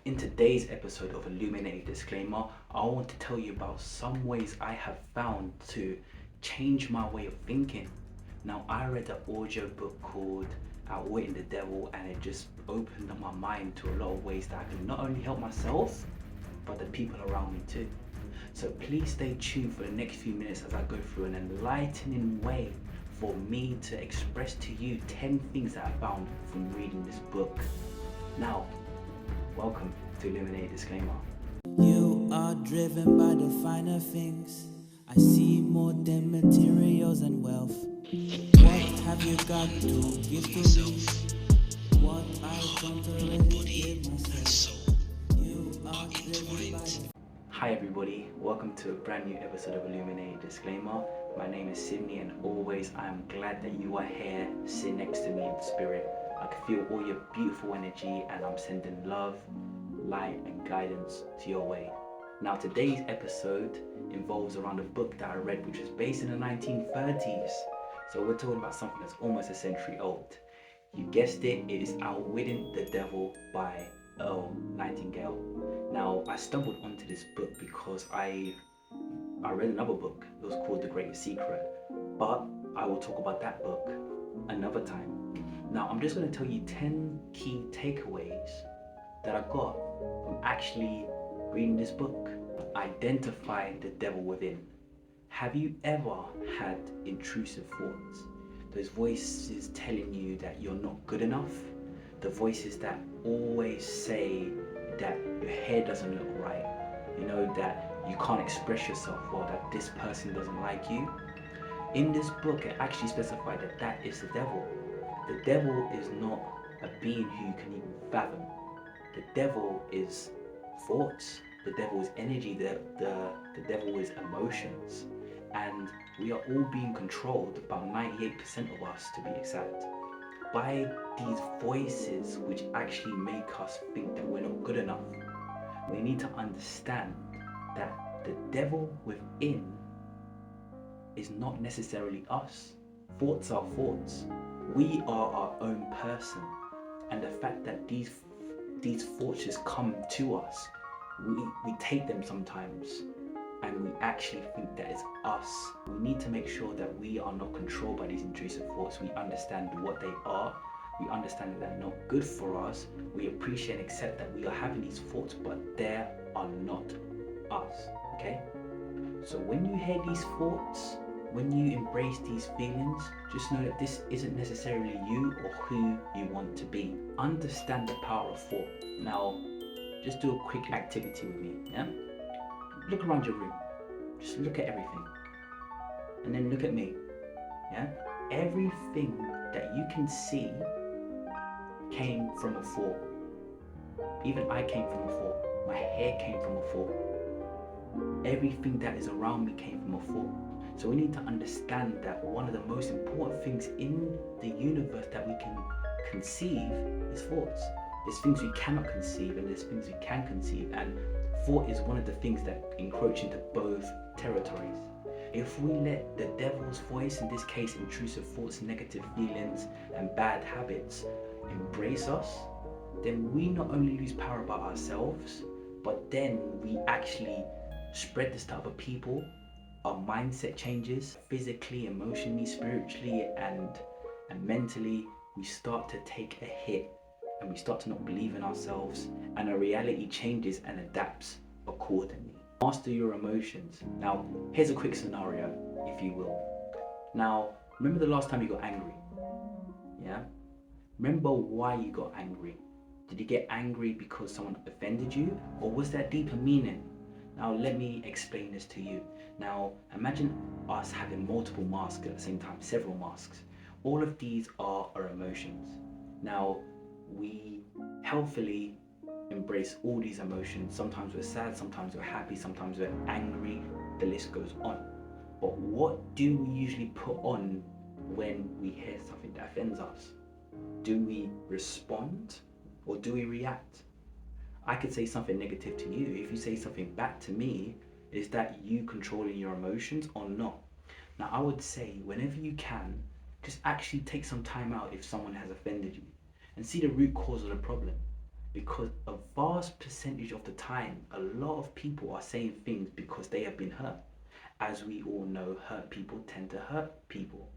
In today's episode of Illuminated Disclaimer, I want to tell you about some ways I have found to change my way of thinking. Now, I read an audio book called Outwitting the Devil, and it just opened up my mind to a lot of ways that I can not only help myself, but the people around me too. So please stay tuned for the next few minutes as I go through an enlightening way for me to express to you 10 things that I found from reading this book. Now, welcome to Illuminated Disclaimer. You are driven by the finer things. I see more than materials and wealth. What have you got to give to me? What I don't already give myself. You are driven by the Hi everybody, welcome to a brand new episode of Illuminated Disclaimer. My name is Sydney, and always I am glad that you are here, sit next to me in spirit. I can feel all your beautiful energy, and I'm sending love, light and guidance to your way. Now today's episode involves around a book that I read which was based in the 1930s. So we're talking about something that's almost a century old. You guessed it, it is Outwitting the Devil by Earl Nightingale. Now I stumbled onto this book because I read another book. It was called The Greatest Secret, but I will talk about that book another time. Now I'm just going to tell you 10 key takeaways that I got from actually reading this book. Identify the devil within. Have you ever had intrusive thoughts? Those voices telling you that you're not good enough? The voices that always say that your hair doesn't look right, that you can't express yourself well, that this person doesn't like you. In this book, it actually specified that that is the devil. The devil is not a being who you can even fathom. The devil is thoughts. The devil is energy. The devil is emotions. And we are all being controlled, about 98% of us to be exact, by these voices which actually make us think that we're not good enough. We need to understand that the devil within is not necessarily us. Thoughts are thoughts. We are our own person. And the fact that these thoughts just come to us, we take them sometimes and we actually think that it's us. We need to make sure that we are not controlled by these intrusive thoughts. We understand what they are. We understand that they're not good for us. We appreciate and accept that we are having these thoughts, but they are not us, okay? So when you hear these thoughts, when you embrace these feelings, just know that this isn't necessarily you or who you want to be. Understand the power of thought. Now, just do a quick activity with me, yeah? Look around your room. Just look at everything. And then look at me, yeah? Everything that you can see came from a thought. Even I came from a thought. My hair came from a thought. Everything that is around me came from a thought. So we need to understand that one of the most important things in the universe that we can conceive is thoughts. There's things we cannot conceive and there's things we can conceive, and thought is one of the things that encroach into both territories. If we let the devil's voice, in this case intrusive thoughts, negative feelings and bad habits, embrace us, then we not only lose power about ourselves, but then we actually spread this to other people. Our mindset changes physically, emotionally, spiritually, and mentally. We start to take a hit and we start to not believe in ourselves, and our reality changes and adapts accordingly. Master your emotions. Now, here's a quick scenario, if you will. Now, remember the last time you got angry? Yeah? Remember why you got angry. Did you get angry because someone offended you, or was there deeper meaning? Now let me explain this to you. Now imagine us having multiple masks at the same time, several masks. All of these are our emotions. Now we healthily embrace all these emotions. Sometimes we're sad, sometimes we're happy, sometimes we're angry, the list goes on. But what do we usually put on when we hear something that offends us? Do we respond or do we react? I could say something negative to you. If you say something back to me, is that you controlling your emotions or not? Now I would say whenever you can, just actually take some time out if someone has offended you and see the root cause of the problem. Because a vast percentage of the time, a lot of people are saying things because they have been hurt. As we all know, hurt people tend to hurt people.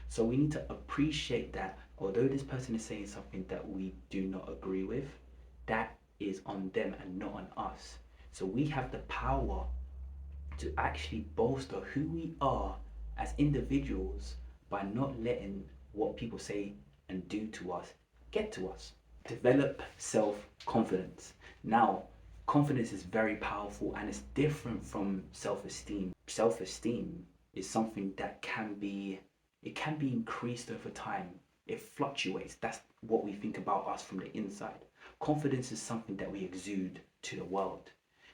So we need to appreciate that although this person is saying something that we do not agree with, that is on them and not on us. So we have the power to actually bolster who we are as individuals by not letting what people say and do to us get to us. Develop self confidence. Now, confidence is very powerful and it's different from self esteem. Self esteem is something that can be increased over time. It fluctuates. That's what we think about us from the inside. Confidence is something that we exude to the world.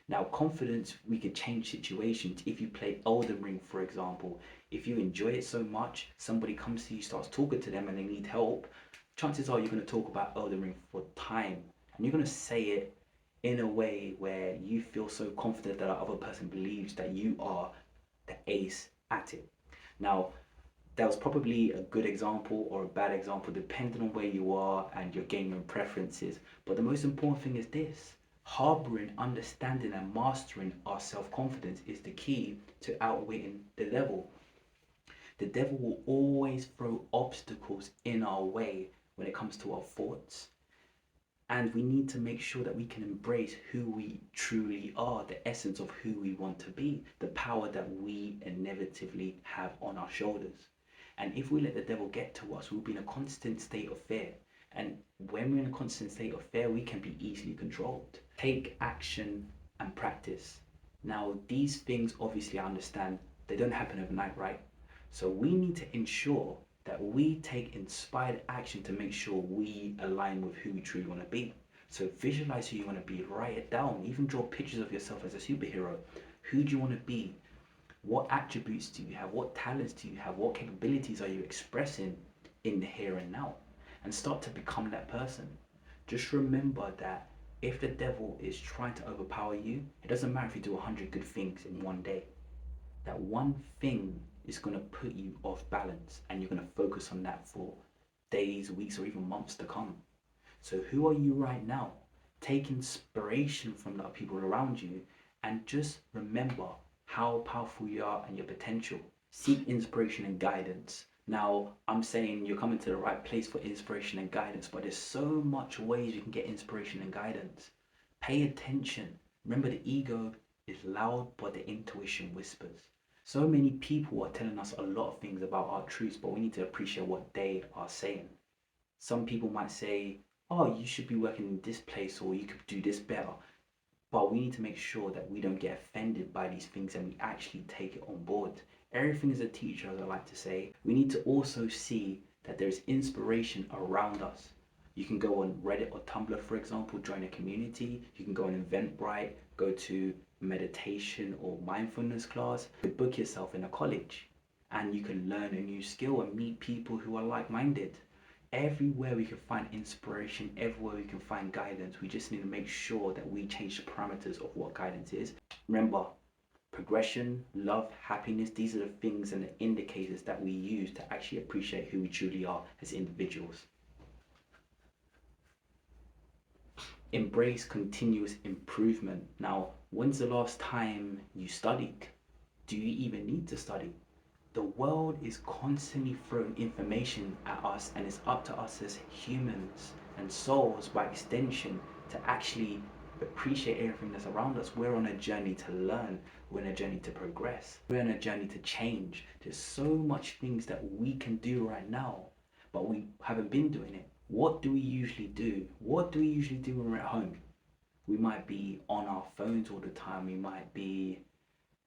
Now, confidence, we could change situations. If you play Elden Ring, for example, if you enjoy it so much, somebody comes to you, starts talking to them, and they need help, chances are you're going to talk about Elden Ring for time. And you're going to say it in a way where you feel so confident that the other person believes that you are the ace at it. Now, that was probably a good example or a bad example, depending on where you are and your gaming preferences. But the most important thing is this: harboring, understanding, and mastering our self confidence is the key to outwitting the devil. The devil will always throw obstacles in our way when it comes to our thoughts. And we need to make sure that we can embrace who we truly are, the essence of who we want to be, the power that we inevitably have on our shoulders. And if we let the devil get to us, we'll be in a constant state of fear. And when we're in a constant state of fear, we can be easily controlled. Take action and practice. Now, these things, obviously, I understand, they don't happen overnight, right? So we need to ensure that we take inspired action to make sure we align with who we truly want to be. So visualize who you want to be, write it down, even draw pictures of yourself as a superhero. Who do you want to be? What attributes do you have? What talents do you have? What capabilities are you expressing in the here and now? And start to become that person. Just remember that if the devil is trying to overpower you, it doesn't matter if you do 100 good things in one day. That one thing is going to put you off balance and you're going to focus on that for days, weeks, or even months to come. So who are you right now? Take inspiration from the people around you and just remember how powerful you are and your potential. Seek inspiration and guidance. Now, I'm saying you're coming to the right place for inspiration and guidance, but there's so much ways you can get inspiration and guidance. Pay attention. Remember, the ego is loud, but the intuition whispers. So many people are telling us a lot of things about our truths, but we need to appreciate what they are saying. Some people might say, oh, you should be working in this place or you could do this better. But we need to make sure that we don't get offended by these things and we actually take it on board. Everything is a teacher, as I like to say. We need to also see that there's inspiration around us. You can go on Reddit or Tumblr, for example, join a community. You can go on Eventbrite, go to meditation or mindfulness class. You could book yourself in a college and you can learn a new skill and meet people who are like-minded. Everywhere we can find inspiration, everywhere we can find guidance, we just need to make sure that we change the parameters of what guidance is. Remember, progression, love, happiness, these are the things and the indicators that we use to actually appreciate who we truly are as individuals. Embrace continuous improvement. Now, when's the last time you studied? Do you even need to study? The world is constantly throwing information at us, and it's up to us as humans and souls by extension to actually appreciate everything that's around us. We're on a journey to learn, we're on a journey to progress, we're on a journey to change. There's so much things that we can do right now, but we haven't been doing it. What do we usually do? What do we usually do when we're at home? We might be on our phones all the time, we might be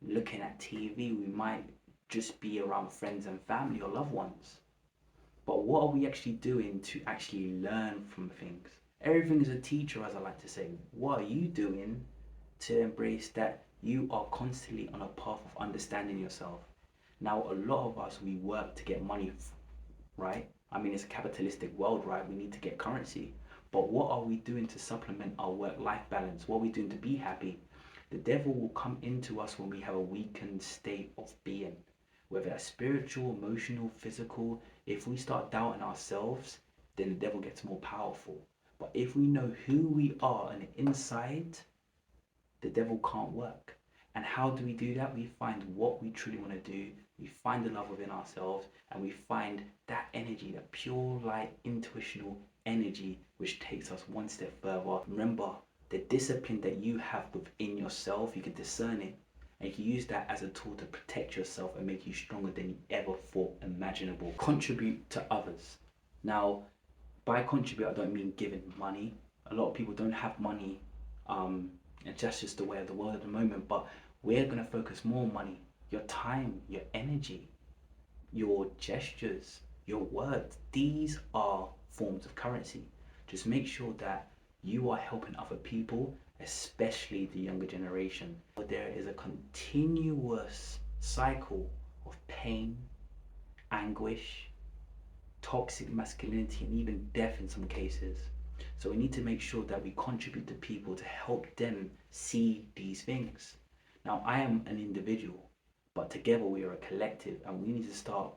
looking at TV, we might just be around friends and family or loved ones. But what are we actually doing to actually learn from things? Everything is a teacher, as I like to say. What are you doing to embrace that you are constantly on a path of understanding yourself? Now, a lot of us, we work to get money, right? I mean, it's a capitalistic world, right? We need to get currency. But what are we doing to supplement our work-life balance? What are we doing to be happy? The devil will come into us when we have a weakened state of being, whether that's spiritual, emotional, physical. If we start doubting ourselves, then the devil gets more powerful. But if we know who we are on the inside, the devil can't work. And how do we do that? We find what we truly want to do, we find the love within ourselves, and we find that energy, that pure light, intuitional energy, which takes us one step further. Remember, the discipline that you have within yourself, you can discern it, and you can use that as a tool to protect yourself and make you stronger than you ever thought imaginable. Contribute to others. Now, by contribute, I don't mean giving money. A lot of people don't have money, and that's just the way of the world at the moment. But we're going to focus more on money, your time, your energy, your gestures, your words. These are forms of currency. Just make sure that you are helping other people, especially the younger generation. But there is a continuous cycle of pain, anguish, toxic masculinity, and even death in some cases. So we need to make sure that we contribute to people to help them see these things. Now, I am an individual, but together we are a collective, and we need to start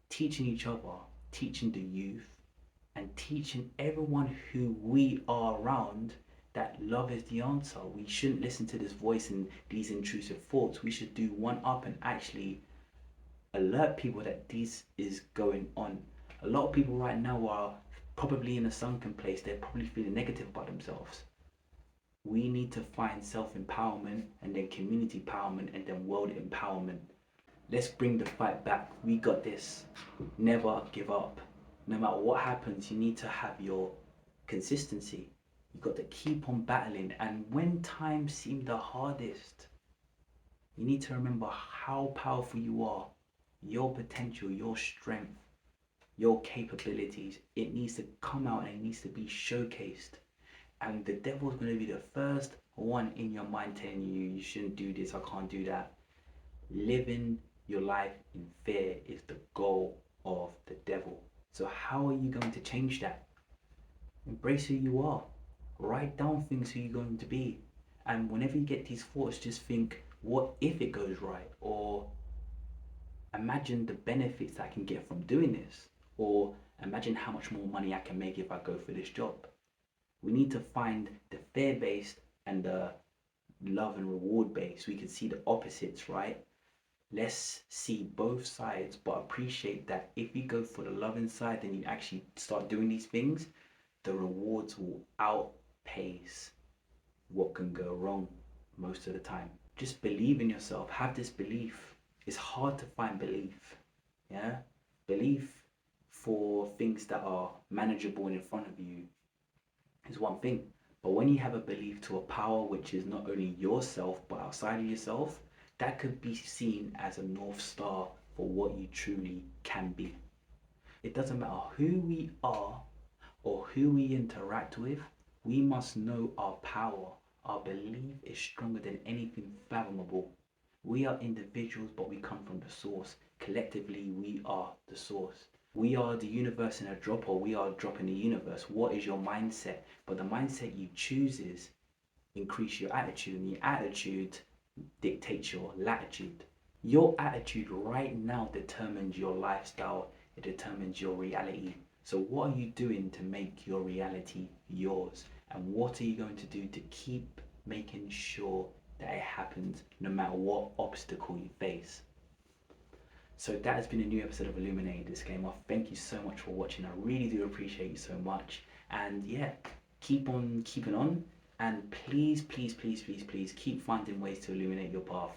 teaching each other, teaching the youth, and teaching everyone who we are around that love is the answer. We shouldn't listen to this voice and these intrusive thoughts. We should do one up and actually alert people that this is going on. A lot of people right now are probably in a sunken place. They're probably feeling negative about themselves. We need to find self-empowerment, and then community empowerment, and then world empowerment. Let's bring the fight back. We got this. Never give up. No matter what happens, you need to have your consistency. You got to keep on battling. And when times seem the hardest, you need to remember how powerful you are, your potential, your strength, your capabilities. It needs to come out and it needs to be showcased. And the devil's going to be the first one in your mind telling you, you shouldn't do this, I can't do that. Living your life in fear is the goal of the devil. So how are you going to change that? Embrace who you are. Write down things who you're going to be. And whenever you get these thoughts, just think, what if it goes right? Or imagine the benefits I can get from doing this. Or imagine how much more money I can make if I go for this job. We need to find the fear-based and the love and reward-based. We can see the opposites, right? Let's see both sides, but appreciate that if you go for the loving side and you actually start doing these things, the rewards will outpace what can go wrong most of the time. Just believe in yourself. Have this belief. It's hard to find belief. Yeah? Belief for things that are manageable and in front of you is one thing. But when you have a belief to a power which is not only yourself but outside of yourself, that could be seen as a North Star for what you truly can be. It doesn't matter who we are or who we interact with, we must know our power. Our belief is stronger than anything fathomable. We are individuals, but we come from the source. Collectively, we are the source. We are the universe in a drop, or we are a drop in the universe. What is your mindset? But the mindset you choose is increase your attitude, and your attitude dictates your latitude. Your attitude right now determines your lifestyle, it determines your reality. So what are you doing to make your reality yours? And what are you going to do to keep making sure that it happens no matter what obstacle you face? So that has been a new episode of Illuminated Disclaimer. Thank you so much for watching. I really do appreciate you so much. And yeah, keep on keeping on. And please, please, please, please, please keep finding ways to illuminate your path.